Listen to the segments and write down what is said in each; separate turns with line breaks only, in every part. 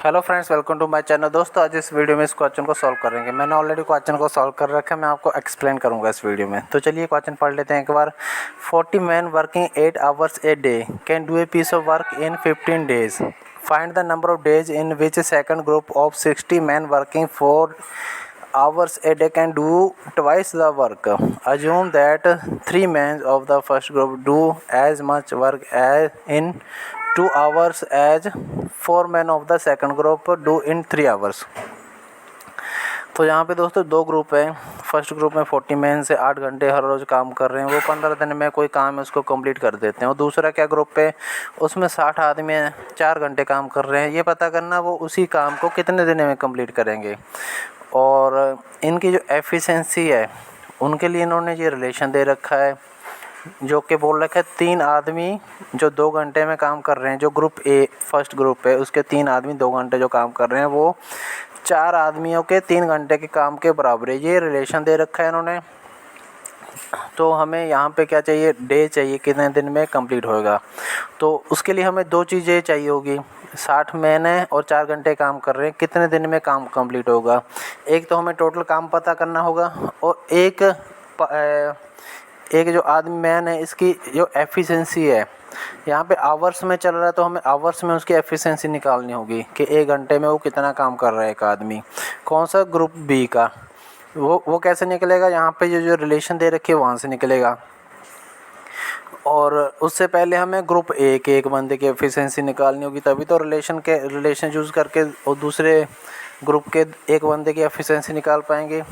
Hello friends, welcome to my channel. दोस्तों, आज इस वीडियो में इस क्वेश्चन को सॉल्व करेंगे। मैंने ऑलरेडी क्वेश्चन को सॉल्व कर रखा है, मैं आपको एक्सप्लेन करूंगा इस वीडियो में। तो चलिए क्वेश्चन पढ़ लेते हैं एक बार। 40 man working 8 hours a day can do a piece of work in 15 days. Find the number of days in which second group of 60 man working 4 hours a day can do twice the work. Assume that 3 men of the first group do as much work as in 2 hours as 4 men of the second group do in 3 hours. तो यहाँ पे दोस्तों दो group है। First group में 40 man से 8 घंटे हर रोज़ काम कर रहे हैं, वो 15 दिन में कोई काम है उसको कंप्लीट कर देते हैं। और दूसरा क्या ग्रुप है, उसमें 60 आदमी हैं, 4 घंटे काम कर रहे हैं। ये पता करना वो उसी काम को कितने दिन में कंप्लीट करेंगे। और इनकी जो एफिशिएंसी है उनके लिए इन्होंने ये रिलेशन दे रखा है, जो कि बोल रखा है 3 आदमी जो 2 घंटे में काम कर रहे हैं, जो ग्रुप ए फर्स्ट ग्रुप है उसके 3 आदमी 2 घंटे जो काम कर रहे हैं वो 4 आदमियों के 3 घंटे के काम के बराबर है। ये रिलेशन दे रखा है इन्होंने। तो हमें यहाँ पे क्या चाहिए, डे चाहिए, कितने दिन में कंप्लीट होगा। तो उसके लिए हमें दो चीज़ें चाहिए होगी। 60 मैन है और 4 घंटे काम कर रहे हैं, कितने दिन में काम कंप्लीट होगा। एक तो हमें टोटल काम पता करना होगा, और एक जो आदमी मैन है इसकी जो एफिशिएंसी है, यहाँ पे आवर्स में चल रहा है तो हमें आवर्स में उसकी एफिशिएंसी निकालनी होगी कि 1 घंटे में वो कितना काम कर रहा है एक आदमी। कौन सा, ग्रुप बी का। वो कैसे निकलेगा, यहाँ पे जो रिलेशन दे रखी है वहाँ से निकलेगा। और उससे पहले हमें ग्रुप ए के एक बंदे की एफिशिएंसी निकालनी होगी, तभी तो रिलेशन यूज़ करके और दूसरे ग्रुप के एक बंदे की एफिशिएंसी निकाल पाएंगे।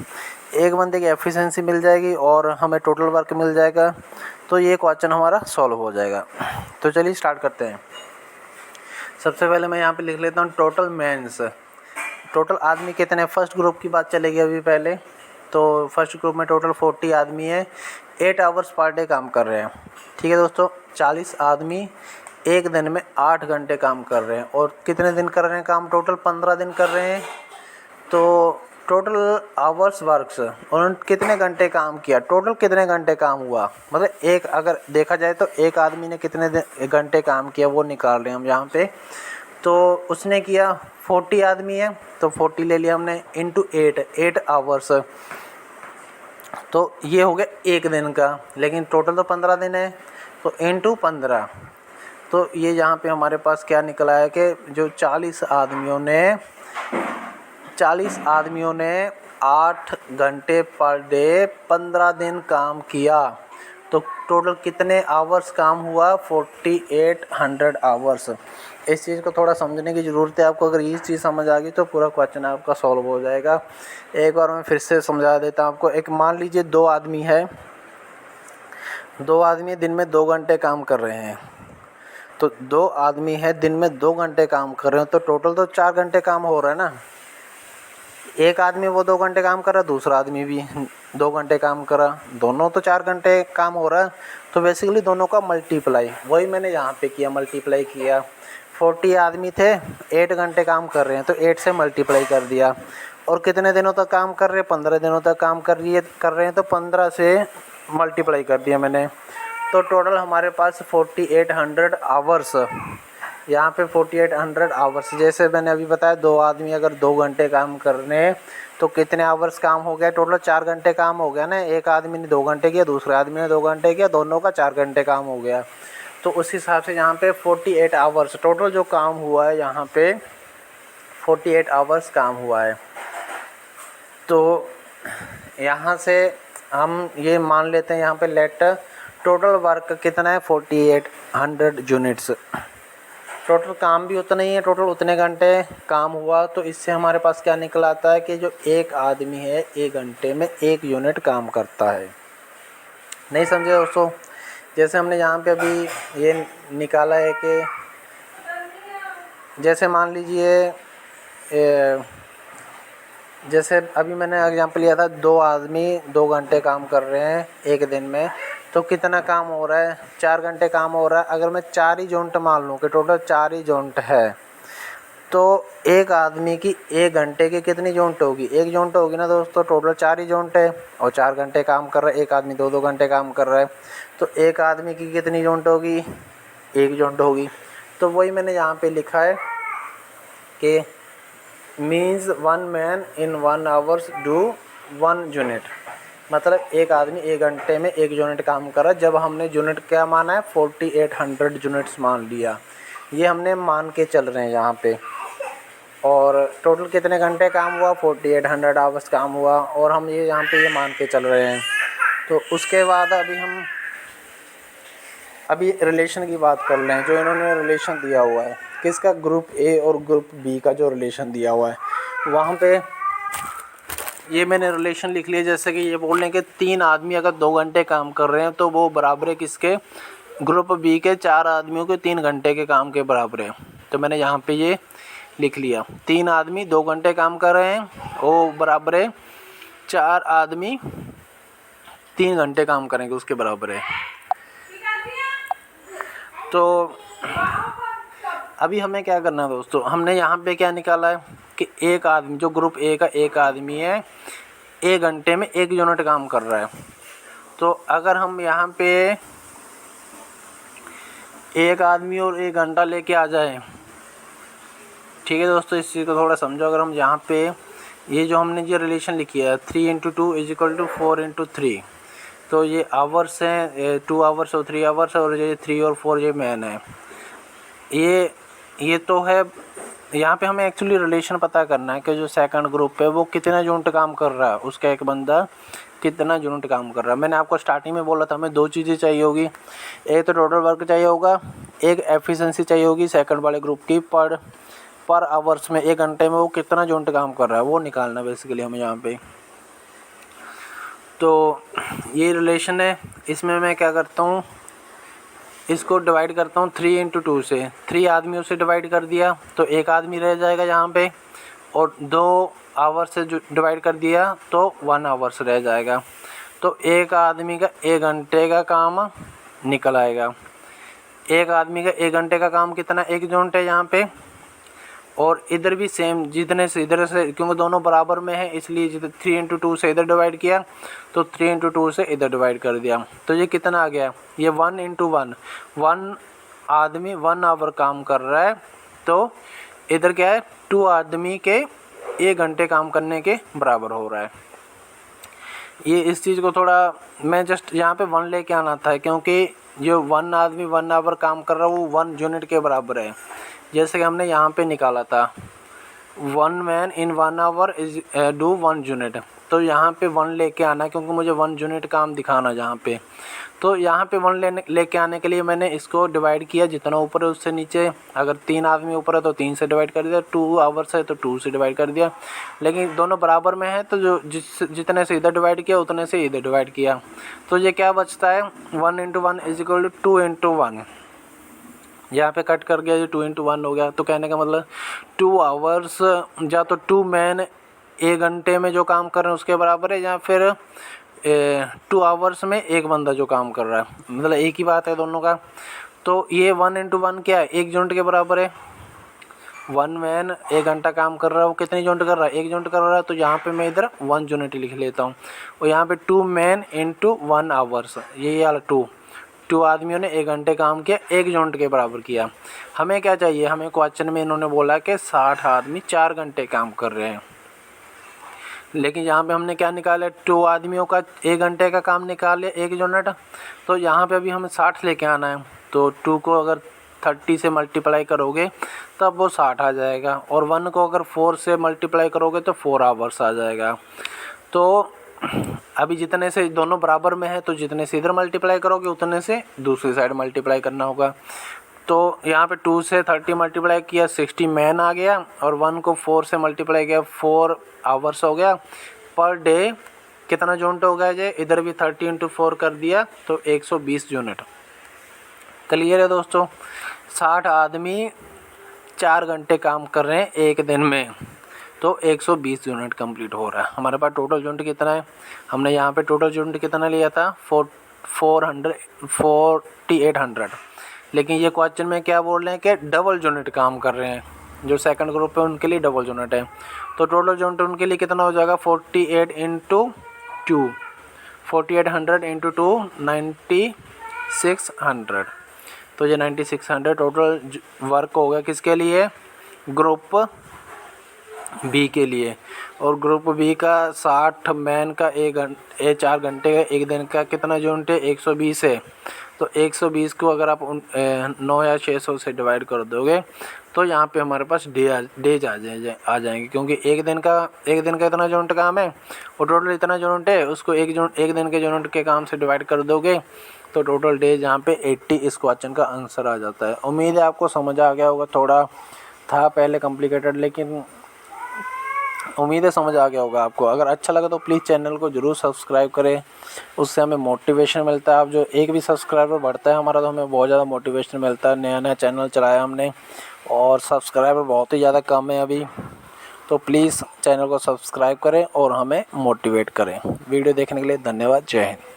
एक बंदे की एफिशिएंसी मिल जाएगी और हमें टोटल वर्क मिल जाएगा, तो ये क्वेश्चन हमारा सॉल्व हो जाएगा। तो चलिए स्टार्ट करते हैं। सबसे पहले मैं यहाँ पे लिख लेता हूँ टोटल मैन्स। टोटल आदमी कितने, फर्स्ट ग्रुप की बात चलेगी अभी पहले। तो फर्स्ट ग्रुप में टोटल 40 आदमी है, 8 आवर्स पर डे काम कर रहे हैं। ठीक है दोस्तों, 40 आदमी एक दिन में 8 घंटे काम कर रहे हैं। और कितने दिन कर रहे हैं काम, टोटल 15 दिन कर रहे हैं। तो टोटल आवर्स वर्क्स, उन्होंने कितने घंटे काम किया, टोटल कितने घंटे काम हुआ, मतलब एक अगर देखा जाए तो एक आदमी ने कितने घंटे काम किया वो निकाल रहे हैं हम यहाँ पे। तो उसने किया, 40 आदमी है तो 40 ले लिया हमने, इंटू 8 आवर्स। तो ये हो गया एक दिन का, लेकिन टोटल तो 15 दिन है, तो इंटू 15। तो ये यहाँ पे हमारे पास क्या निकला है कि जो 40 आदमियों ने 8 घंटे पर डे 15 दिन काम किया। तो टोटल कितने आवर्स काम हुआ, 4800 आवर्स। इस चीज़ को थोड़ा समझने की ज़रूरत है आपको। अगर ये चीज़ समझ आ गई तो पूरा क्वेश्चन आपका सॉल्व हो जाएगा। एक बार मैं फिर से समझा देता हूँ आपको। एक मान लीजिए 2 आदमी है, 2 आदमी दिन में 2 घंटे काम कर रहे हैं। तो 2 आदमी है दिन में 2 घंटे काम कर रहे हैं, तो टोटल तो 4 घंटे काम हो रहा है ना। एक आदमी वो 2 घंटे काम कर रहा है, दूसरा आदमी भी 2 घंटे काम कर रहा, दोनों तो 4 घंटे काम हो रहा है। तो बेसिकली दोनों का मल्टीप्लाई, वही मैंने यहाँ पे किया, मल्टीप्लाई किया। 40 आदमी थे, 8 घंटे काम कर रहे हैं, तो 8 से मल्टीप्लाई कर दिया। और कितने दिनों तक काम कर रहे हैं, 15 दिनों तक काम कर रहे हैं, तो 15 से मल्टीप्लाई कर दिया मैंने। तो टोटल हमारे पास 4800 आवर्स, यहाँ पे 4800 आवर्स। जैसे मैंने अभी बताया, 2 आदमी अगर 2 घंटे काम कर रहे हैं तो कितने आवर्स काम हो गया, टोटल 4 घंटे काम हो गया ना। एक आदमी ने 2 घंटे किया, दूसरे आदमी ने 2 घंटे किया, दोनों का 4 घंटे काम हो गया। तो उस हिसाब से यहाँ पे 48 आवर्स टोटल जो काम हुआ है, यहाँ पे 48 आवर्स काम हुआ है। तो यहाँ से हम ये मान लेते हैं, यहाँ पे लेट टोटल वर्क कितना है, 4800 यूनिट्स। टोटल काम भी उतना ही है, टोटल उतने घंटे काम हुआ। तो इससे हमारे पास क्या निकल आता है कि जो एक आदमी है 1 घंटे में 1 यूनिट काम करता है। नहीं समझे दोस्तों। जैसे हमने यहाँ पे अभी ये निकाला है कि जैसे मान लीजिए, जैसे अभी मैंने एग्जांपल लिया था, 2 आदमी 2 घंटे काम कर रहे हैं एक दिन में, तो कितना काम हो रहा है, 4 घंटे काम हो रहा है। अगर मैं 4 ही यूनिट मान लूँ कि टोटल 4 ही यूनिट है, तो एक आदमी की 1 घंटे की कितनी यूनिट होगी, 1 यूनिट होगी ना दोस्तों। टोटल 4 ही यूनिट है और 4 घंटे काम कर रहा है, एक आदमी 2-2 घंटे काम कर रहा है, तो एक आदमी की कितनी यूनिट होगी, 1 यूनिट होगी। तो वही मैंने यहाँ पे लिखा है कि means 1 man in 1 hours do 1 unit, मतलब एक आदमी 1 घंटे में 1 यूनिट काम कर रहा है। जब हमने यूनिट क्या माना है 4800 यूनिट्स मान लिया, ये हमने मान के चल रहे हैं यहाँ पे। और टोटल कितने घंटे काम हुआ 4800 आवर्स काम हुआ, और हम ये यहाँ पे ये मान के चल रहे हैं। तो उसके बाद अभी रिलेशन की बात कर रहे हैं, जो इन्होंने रिलेशन दिया हुआ है किसका, ग्रुप ए और ग्रुप बी का जो रिलेशन दिया हुआ है, वहाँ पे ये मैंने रिलेशन लिख लिया। जैसे कि ये बोल रहे हैं कि 3 आदमी अगर 2 घंटे काम कर रहे हैं तो वो बराबर है किसके, ग्रुप बी के 4 आदमियों के 3 घंटे के काम के बराबर है। तो मैंने यहाँ पे ये लिख लिया, 3 आदमी 2 घंटे काम कर रहे हैं वो बराबर है 4 आदमी 3 घंटे काम करेंगे उसके बराबर है। तो अभी हमें क्या करना है दोस्तों, हमने यहाँ पे क्या निकाला है कि एक आदमी, जो ग्रुप ए का एक आदमी है 1 घंटे में 1 यूनिट काम कर रहा है। तो अगर हम यहाँ पे एक आदमी और 1 घंटा लेके आ जाए, ठीक है दोस्तों, इस चीज़ को थोड़ा समझो। अगर हम यहाँ पे ये जो हमने जो रिलेशन लिखी है 3 × 2 = 4 × 3, तो ये आवर्स हैं, 2 आवर्स और 3 आवर्स, और ये 3 और 4 ये मैन है। ये तो है। यहाँ पे हमें एक्चुअली रिलेशन पता करना है कि जो सेकंड ग्रुप है वो कितना यूनिट काम कर रहा है, उसका एक बंदा कितना यूनिट काम कर रहा है। मैंने आपको स्टार्टिंग में बोला था हमें 2 चीज़ें चाहिए होगी, एक तो टोटल वर्क चाहिए होगा, एक एफिशिएंसी चाहिए होगी सेकंड वाले ग्रुप की। पर आवर्स में 1 घंटे में वो कितना यूनिट काम कर रहा है वो निकालना बेसिकली हमें यहाँ पे। तो ये रिलेशन है, इसमें मैं क्या करता हूँ, इसको डिवाइड करता हूँ 3 × 2 से। 3 आदमियों से डिवाइड कर दिया तो 1 आदमी रह जाएगा यहाँ पे, और 2 आवर से डिवाइड कर दिया तो 1 आवर्स रह जाएगा। तो एक आदमी का 1 घंटे का काम निकल आएगा। एक आदमी का 1 घंटे का काम कितना, 1 यूनिट है यहाँ पे, और इधर भी सेम, जितने से इधर से, क्योंकि दोनों बराबर में है इसलिए 3 × 2 से इधर डिवाइड किया तो 3 × 2 से इधर डिवाइड कर दिया। तो ये कितना आ गया, ये 1 × 1, 1 आदमी 1 आवर काम कर रहा है, तो इधर क्या है 2 आदमी के 1 घंटे काम करने के बराबर हो रहा है। ये इस चीज़ को थोड़ा मैं जस्ट यहाँ पे 1 लेके आना था, क्योंकि जो 1 आदमी 1 आवर काम कर रहा है वो 1 यूनिट के बराबर है। जैसे कि हमने यहाँ पे निकाला था 1 man in 1 our is do 1 unit, तो यहाँ पे 1 लेके आना, क्योंकि मुझे 1 यूनिट काम दिखाना जहाँ पे। तो यहाँ पे 1 लेके आने के लिए मैंने इसको डिवाइड किया, जितना ऊपर है उससे नीचे। अगर 3 आदमी ऊपर है तो 3 से डिवाइड कर दिया, 2 आवर्स है तो 2 से डिवाइड कर दिया। लेकिन दोनों बराबर में है तो जो जितने से इधर डिवाइड किया उतने से इधर डिवाइड किया। तो ये क्या बचता है 1 × 1 = 2 × 1। यहाँ पे कट कर गया, ये 2 × 1 हो गया। तो कहने का मतलब 2 आवर्स या तो 2 मैन 1 घंटे में जो काम कर रहे हैं उसके बराबर है, या फिर 2 आवर्स में 1 बंदा जो काम कर रहा है, मतलब एक ही बात है दोनों का। तो ये 1 × 1 क्या है, 1 यूनिट के बराबर है। 1 मैन 1 घंटा काम कर रहा है, वो कितनी यूनिट कर रहा है, 1 यूनिट कर रहा है। तो यहाँ पे मैं इधर 1 यूनिट लिख लेता हूँ, और यहाँ पे 2 मैन × 1 आवर्स, ये वाला 2 आदमियों ने 1 घंटे काम किया, 1 यूनिट के बराबर किया। हमें क्या चाहिए, हमें क्वेश्चन में इन्होंने बोला कि 60 आदमी 4 घंटे काम कर रहे हैं, लेकिन यहाँ पे हमने क्या निकाला, 2 आदमियों का 1 घंटे का काम निकाल लिया 1 यूनिट। तो यहाँ पे अभी हमें 60 लेके आना है, तो 2 को अगर 30 से मल्टीप्लाई करोगे तब वो 60 आ जाएगा, और 1 को अगर 4 से मल्टीप्लाई करोगे तो 4 आवर्स आ जाएगा। तो अभी जितने से दोनों बराबर में है तो जितने से इधर मल्टीप्लाई करोगे उतने से दूसरी साइड मल्टीप्लाई करना होगा। तो यहाँ पे 2 से 30 मल्टीप्लाई किया 60 मैन आ गया, और 1 को 4 से मल्टीप्लाई किया 4 आवर्स हो गया। पर डे कितना यूनिट हो गया जे, इधर भी 30 × 4 कर दिया तो 120 यूनिट। क्लियर है दोस्तों, 60 आदमी 4 घंटे काम कर रहे हैं एक दिन में, तो 120 यूनिट कंप्लीट हो रहा है। हमारे पास टोटल यूनिट कितना है, हमने यहाँ पे टोटल यूनिट कितना लिया था 4800, लेकिन ये क्वेश्चन में क्या बोल रहे हैं कि डबल यूनिट काम कर रहे हैं। जो सेकंड ग्रुप है उनके लिए डबल यूनिट है, तो टोटल यूनिट उनके लिए कितना हो जाएगा 48 × 2, 4800 × 2 9600। तो ये 9600 टोटल वर्क हो गया किसके लिए, ग्रुप बी के लिए। और ग्रुप बी का 60 मैन का 4 घंटे का एक दिन का कितना यूनिट है, 120 है। तो 120 को अगर आप 9 या 600 से डिवाइड कर दोगे तो यहाँ पे हमारे पास डेज आ जाएंगे, क्योंकि एक दिन का इतना यूनिट काम है और टोटल इतना यूनिट है, उसको एक दिन के यूनिट के काम से डिवाइड कर दोगे तो टोटल डेज यहाँ पे 80 इस क्वेश्चन का आंसर आ जाता है। उम्मीद है आपको समझ आ गया होगा, थोड़ा था पहले कॉम्प्लिकेटेड, लेकिन उम्मीद है समझ आ गया होगा आपको। अगर अच्छा लगा तो प्लीज़ चैनल को ज़रूर सब्सक्राइब करें, उससे हमें मोटिवेशन मिलता है। आप जो एक भी सब्सक्राइबर बढ़ता है हमारा तो हमें बहुत ज़्यादा मोटिवेशन मिलता है। नया चैनल चलाया हमने और सब्सक्राइबर बहुत ही ज़्यादा कम है अभी, तो प्लीज़ चैनल को सब्सक्राइब करें और हमें मोटिवेट करें। वीडियो देखने के लिए धन्यवाद। जय हिंद।